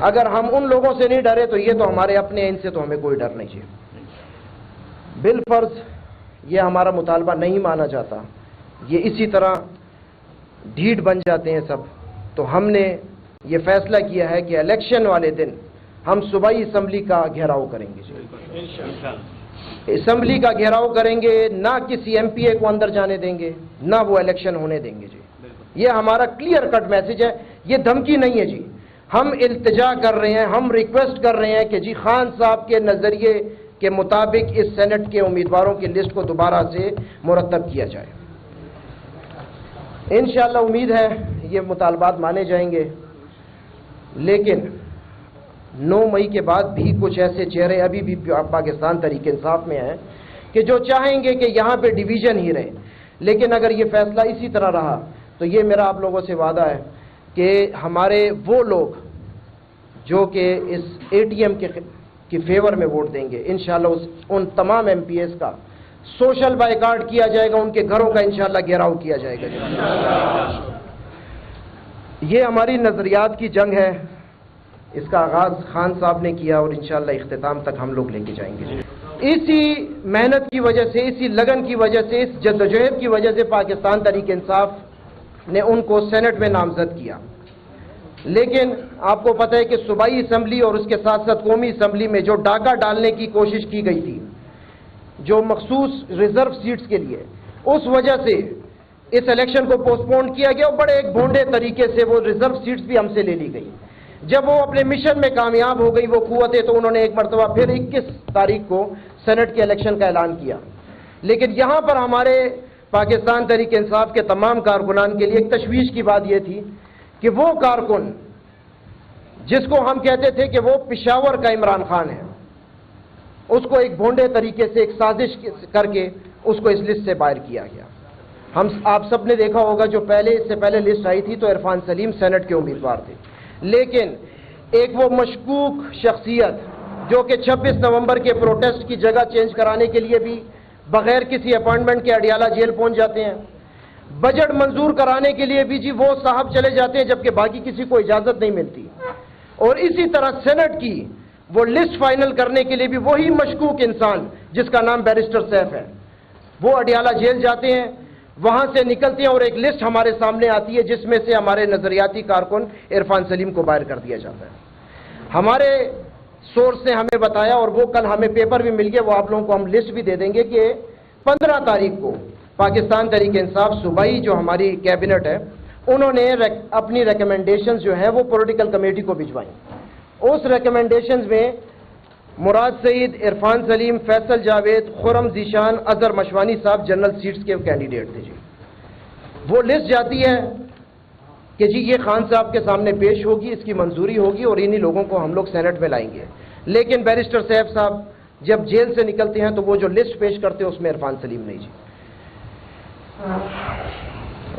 اگر ہم ان لوگوں سے نہیں ڈرے تو یہ تو ہمارے اپنے ہیں، ان سے تو ہمیں کوئی ڈر نہیں چاہیے۔ بالفرض یہ ہمارا مطالبہ نہیں مانا جاتا، یہ اسی طرح ڈھیٹ بن جاتے ہیں سب، تو ہم نے یہ فیصلہ کیا ہے کہ الیکشن والے دن ہم صوبائی اسمبلی کا گھیراؤ کریں گے، اسمبلی کا گھیراؤ کریں گے، نہ کسی ایم پی اے کو اندر جانے دیں گے، نہ وہ الیکشن ہونے دیں گے جی۔ یہ ہمارا کلیئر کٹ میسج ہے، یہ دھمکی نہیں ہے جی۔ ہم التجا کر رہے ہیں، ہم ریکویسٹ کر رہے ہیں کہ جی خان صاحب کے نظریے کے مطابق اس سینٹ کے امیدواروں کی لسٹ کو دوبارہ سے مرتب کیا جائے۔ انشاءاللہ امید ہے یہ مطالبات مانے جائیں گے، لیکن 9 مئی کے بعد بھی کچھ ایسے چہرے ابھی بھی پاکستان تحریک انصاف میں ہیں کہ جو چاہیں گے کہ یہاں پہ ڈویژن ہی رہے، لیکن اگر یہ فیصلہ اسی طرح رہا تو یہ میرا آپ لوگوں سے وعدہ ہے کہ ہمارے وہ لوگ جو کہ اس اے ٹی ایم کی فیور میں ووٹ دیں گے، انشاءاللہ ان تمام ایم پی ایس کا سوشل بائیکاٹ کیا جائے گا، ان کے گھروں کا انشاءاللہ گھیراؤ کیا جائے گا۔ یہ ہماری نظریات کی جنگ ہے، اس کا آغاز خان صاحب نے کیا اور انشاءاللہ اختتام تک ہم لوگ لے کے جائیں گے۔ اسی محنت کی وجہ سے، اسی لگن کی وجہ سے، اس جدوجہد کی وجہ سے پاکستان تحریک انصاف نے ان کو سینٹ میں نامزد کیا، لیکن آپ کو پتہ ہے کہ صوبائی اسمبلی اور اس کے ساتھ ساتھ قومی اسمبلی میں جو ڈاکہ ڈالنے کی کوشش کی گئی تھی، جو مخصوص ریزرو سیٹس کے لیے، اس وجہ سے اس الیکشن کو پوسٹ پون کیا گیا اور بڑے ایک بھونڈے طریقے سے وہ ریزرو سیٹس بھی ہم سے لے لی گئی۔ جب وہ اپنے مشن میں کامیاب ہو گئی وہ قوتیں، تو انہوں نے ایک مرتبہ پھر 21 تاریخ کو سینٹ کے الیکشن کا اعلان کیا۔ لیکن یہاں پر ہمارے پاکستان تحریک انصاف کے تمام کارکنان کے لیے ایک تشویش کی بات یہ تھی کہ وہ کارکن جس کو ہم کہتے تھے کہ وہ پشاور کا عمران خان ہے، اس کو ایک بھونڈے طریقے سے ایک سازش کر کے اس کو اس لسٹ سے باہر کیا گیا۔ آپ سب نے دیکھا ہوگا جو اس سے پہلے لسٹ آئی تھی تو عرفان سلیم سینٹ کے امیدوار تھے، لیکن ایک وہ مشکوک شخصیت جو کہ 26 نومبر کے پروٹیسٹ کی جگہ چینج کرانے کے لیے بھی بغیر کسی اپائنٹمنٹ کے اڈیالہ جیل پہنچ جاتے ہیں، بجٹ منظور کرانے کے لیے بھی جی وہ صاحب چلے جاتے ہیں جبکہ باقی کسی کو اجازت نہیں ملتی، اور اسی طرح سینٹ کی وہ لسٹ فائنل کرنے کے لیے بھی وہی مشکوک انسان جس کا نام بیرسٹر سیف ہے، وہ اڈیالہ جیل جاتے ہیں، وہاں سے نکلتے ہیں اور ایک لسٹ ہمارے سامنے آتی ہے جس میں سے ہمارے نظریاتی کارکن عرفان سلیم کو باہر کر دیا جاتا ہے۔ ہمارے سورس نے ہمیں بتایا اور وہ کل ہمیں پیپر بھی مل گیا، وہ آپ لوگوں کو ہم لسٹ بھی دے دیں گے کہ 15 تاریخ کو پاکستان تحریک انصاف صوبائی جو ہماری کیبنٹ ہے انہوں نے اپنی ریکمنڈیشنز جو ہیں وہ پولیٹیکل کمیٹی کو بھجوائیں۔ اس ریکمنڈیشنز میں مراد سعید، عرفان سلیم، فیصل جاوید، خرم ذیشان، اظہر مشوانی صاحب جنرل سیٹس کے کینڈیڈیٹ تھے جی۔ وہ لسٹ جاتی ہے کہ جی یہ خان صاحب کے سامنے پیش ہوگی، اس کی منظوری ہوگی اور انہی لوگوں کو ہم لوگ سینٹ میں لائیں گے، لیکن بیرسٹر سیف صاحب جب جیل سے نکلتے ہیں تو وہ جو لسٹ پیش کرتے ہیں اس میں عرفان سلیم نہیں جی۔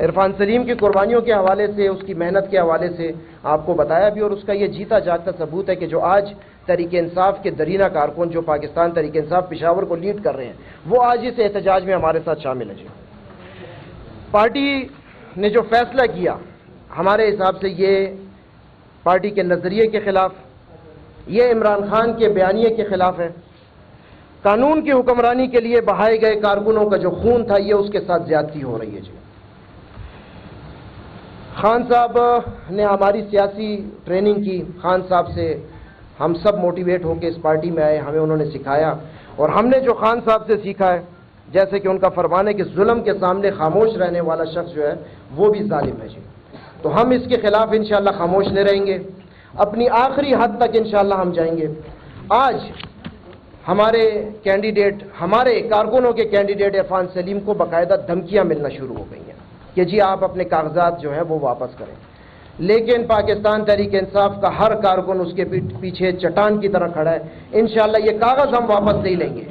عرفان سلیم کی قربانیوں کے حوالے سے، اس کی محنت کے حوالے سے آپ کو بتایا بھی، اور اس کا یہ جیتا جاگتا ثبوت ہے کہ جو آج تحریک انصاف کے درینہ کارکن جو پاکستان تحریک انصاف پشاور کو لیڈ کر رہے ہیں وہ آج اس احتجاج میں ہمارے ساتھ شامل ہیں جی۔ پارٹی نے جو فیصلہ کیا ہمارے حساب سے یہ پارٹی کے نظریے کے خلاف، یہ عمران خان کے بیانیے کے خلاف ہے، قانون کی حکمرانی کے لیے بہائے گئے کارکنوں کا جو خون تھا یہ اس کے ساتھ زیادتی ہو رہی ہے جی۔ خان صاحب نے ہماری سیاسی ٹریننگ کی، خان صاحب سے ہم سب موٹیویٹ ہو کے اس پارٹی میں آئے، ہمیں انہوں نے سکھایا، اور ہم نے جو خان صاحب سے سیکھا ہے جیسے کہ ان کا فرمان ہے کہ ظلم کے سامنے خاموش رہنے والا شخص جو ہے وہ بھی ظالم ہے جی، تو ہم اس کے خلاف انشاءاللہ خاموش نہیں رہیں گے، اپنی آخری حد تک انشاءاللہ ہم جائیں گے۔ آج ہمارے کینڈیڈیٹ، ہمارے کارکنوں کے کینڈیڈیٹ عرفان سلیم کو باقاعدہ دھمکیاں ملنا شروع ہو گئی ہیں کہ جی آپ اپنے کاغذات جو ہیں وہ واپس کریں، لیکن پاکستان تحریک انصاف کا ہر کارکن اس کے پیچھے چٹان کی طرح کھڑا ہے، انشاءاللہ یہ کاغذ ہم واپس نہیں لیں گے۔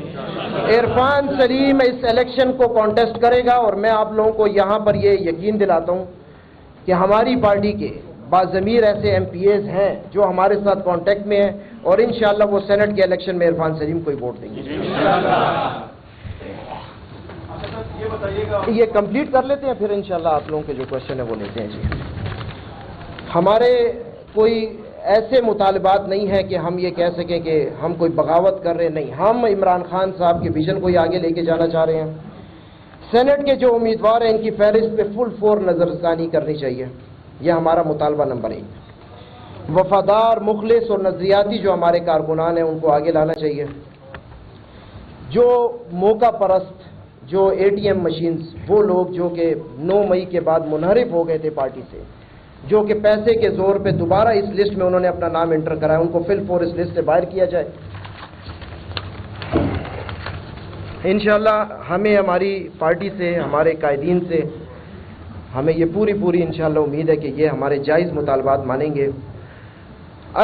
عرفان سلیم اس الیکشن کو کانٹیسٹ کرے گا، اور میں آپ لوگوں کو یہاں پر یہ یقین دلاتا ہوں کہ ہماری پارٹی کے باضمیر ایسے ایم پی ایز ہیں جو ہمارے ساتھ کانٹیکٹ میں ہیں، اور انشاءاللہ وہ سینٹ کے الیکشن میں عرفان سلیم کو ہی ووٹ دیں گے۔ یہ کمپلیٹ کر لیتے ہیں پھر انشاءاللہ آپ لوگوں کے جو کوشچن ہے وہ لیتے ہیں جی۔ ہمارے کوئی ایسے مطالبات نہیں ہیں کہ ہم یہ کہہ سکیں کہ ہم کوئی بغاوت کر رہے ہیں، نہیں، ہم عمران خان صاحب کے ویژن کو ہی آگے لے کے جانا چاہ رہے ہیں۔ سینٹ کے جو امیدوار ہیں ان کی فہرست پہ فل فور نظر ثانی کرنی چاہیے، یہ ہمارا مطالبہ نمبر 1۔ وفادار، مخلص اور نظریاتی جو ہمارے کارکنان ہیں ان کو آگے لانا چاہیے۔ جو موقع پرست، جو اے ٹی ایم مشینز، وہ لوگ جو کہ 9 مئی کے بعد منحرف ہو گئے تھے پارٹی سے، جو کہ پیسے کے زور پہ دوبارہ اس لسٹ میں انہوں نے اپنا نام انٹر کرایا، ان کو فل فور اس لسٹ سے باہر کیا جائے۔ انشاءاللہ ہمیں ہماری پارٹی سے، ہمارے قائدین سے ہمیں یہ پوری انشاءاللہ امید ہے کہ یہ ہمارے جائز مطالبات مانیں گے۔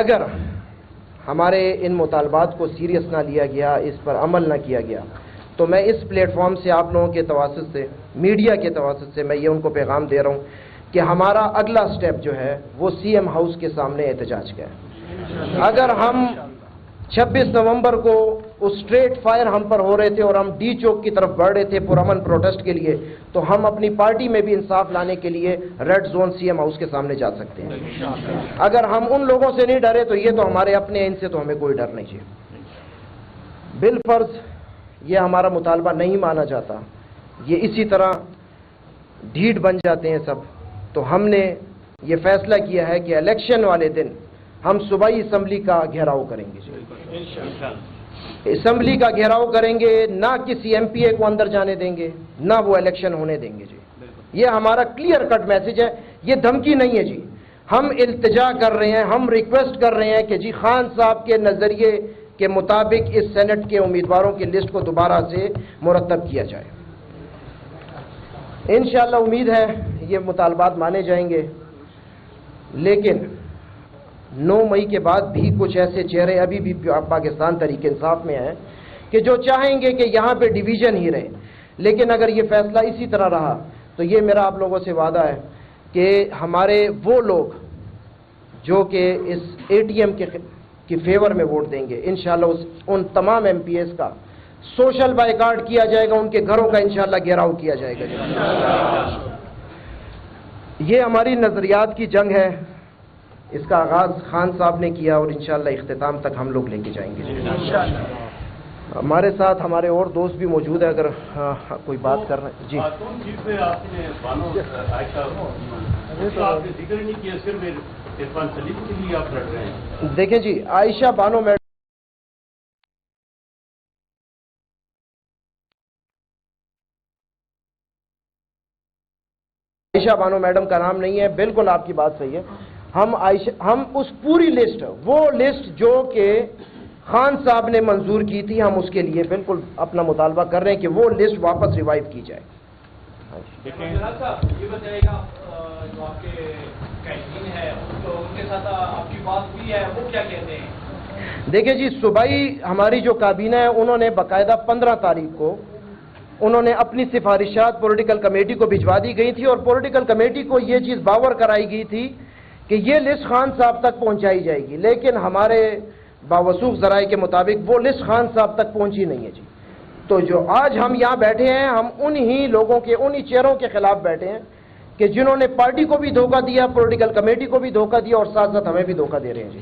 اگر ہمارے ان مطالبات کو سیریس نہ لیا گیا، اس پر عمل نہ کیا گیا، تو میں اس پلیٹ فارم سے آپ لوگوں کے تواسط سے، میڈیا کے تواسط سے میں یہ ان کو پیغام دے رہا ہوں کہ ہمارا اگلا سٹیپ جو ہے وہ سی ایم ہاؤس کے سامنے احتجاج کا ہے۔ اگر ہم 26 نومبر کو اس اسٹریٹ فائر ہم پر ہو رہے تھے اور ہم ڈی چوک کی طرف بڑھ رہے تھے پرامن پروٹیسٹ کے لیے، تو ہم اپنی پارٹی میں بھی انصاف لانے کے لیے red zone C M house کے سامنے جا سکتے ہیں۔ اگر ہم ان لوگوں سے نہیں ڈرے تو یہ تو ہمارے اپنے ہیں، ان سے تو ہمیں کوئی ڈر نہیں چاہیے۔ بالفرض یہ ہمارا مطالبہ نہیں مانا جاتا، یہ اسی طرح ڈھیٹ بن جاتے ہیں سب، تو ہم نے یہ فیصلہ کیا ہے کہ الیکشن والے دن ہم صوبائی اسمبلی کا گھیراؤ کریں گے۔ اسمبلی کا گھیراؤ کریں گے، نہ کسی ایم پی اے کو اندر جانے دیں گے، نہ وہ الیکشن ہونے دیں گے۔ جی یہ ہمارا کلیئر کٹ میسج ہے، یہ دھمکی نہیں ہے۔ جی ہم التجا کر رہے ہیں، ہم ریکویسٹ کر رہے ہیں کہ جی خان صاحب کے نظریے کے مطابق اس سینٹ کے امیدواروں کی لسٹ کو دوبارہ سے مرتب کیا جائے۔ انشاءاللہ امید ہے یہ مطالبات مانے جائیں گے، لیکن 9 مئی کے بعد بھی کچھ ایسے چہرے ابھی بھی پاکستان تحریک انصاف میں ہیں کہ جو چاہیں گے کہ یہاں پہ ڈویژن ہی رہے، لیکن اگر یہ فیصلہ اسی طرح رہا تو یہ میرا آپ لوگوں سے وعدہ ہے کہ ہمارے وہ لوگ جو کہ اس اے ٹی ایم کی فیور میں ووٹ دیں گے، انشاءاللہ ان تمام ایم پی ایس کا سوشل بائیکاٹ کیا جائے گا، ان کے گھروں کا انشاءاللہ گھیراؤ کیا جائے گا۔ یہ ہماری نظریات کی جنگ ہے، اس کا آغاز خان صاحب نے کیا اور انشاءاللہ اختتام تک ہم لوگ لے کے جائیں گے۔ ہمارے ساتھ ہمارے اور دوست بھی موجود ہیں، اگر کوئی بات کر رہے ہیں۔ جی دیکھیں جی، عائشہ بانو میڈم کا نام نہیں ہے، بالکل آپ کی بات صحیح ہے۔ ہم اس پوری لسٹ، وہ لسٹ جو کہ خان صاحب نے منظور کی تھی، ہم اس کے لیے بالکل اپنا مطالبہ کر رہے ہیں کہ وہ لسٹ واپس ریوائیو کی جائے۔ یہ بتائیے گا جو آپ کے قائدین ہیں ان کے ساتھ آپ کی بات ہوئی ہے، وہ کیا کہتے ہیں؟ دیکھیں جی، صوبائی ہماری جو کابینہ ہے انہوں نے باقاعدہ 15 تاریخ کو انہوں نے اپنی سفارشات پولیٹیکل کمیٹی کو بھجوا دی گئی تھی، اور پولیٹیکل کمیٹی کو یہ چیز باور کرائی گئی تھی کہ یہ لسٹ خان صاحب تک پہنچائی جائے گی، لیکن ہمارے باوثوق ذرائع کے مطابق وہ لسٹ خان صاحب تک پہنچی نہیں ہے۔ جی تو جو آج ہم یہاں بیٹھے ہیں، ہم انہی لوگوں کے، انہی چہروں کے خلاف بیٹھے ہیں کہ جنہوں نے پارٹی کو بھی دھوکہ دیا، پولیٹیکل کمیٹی کو بھی دھوکہ دیا، اور ساتھ ساتھ ہمیں بھی دھوکہ دے رہے ہیں۔ جی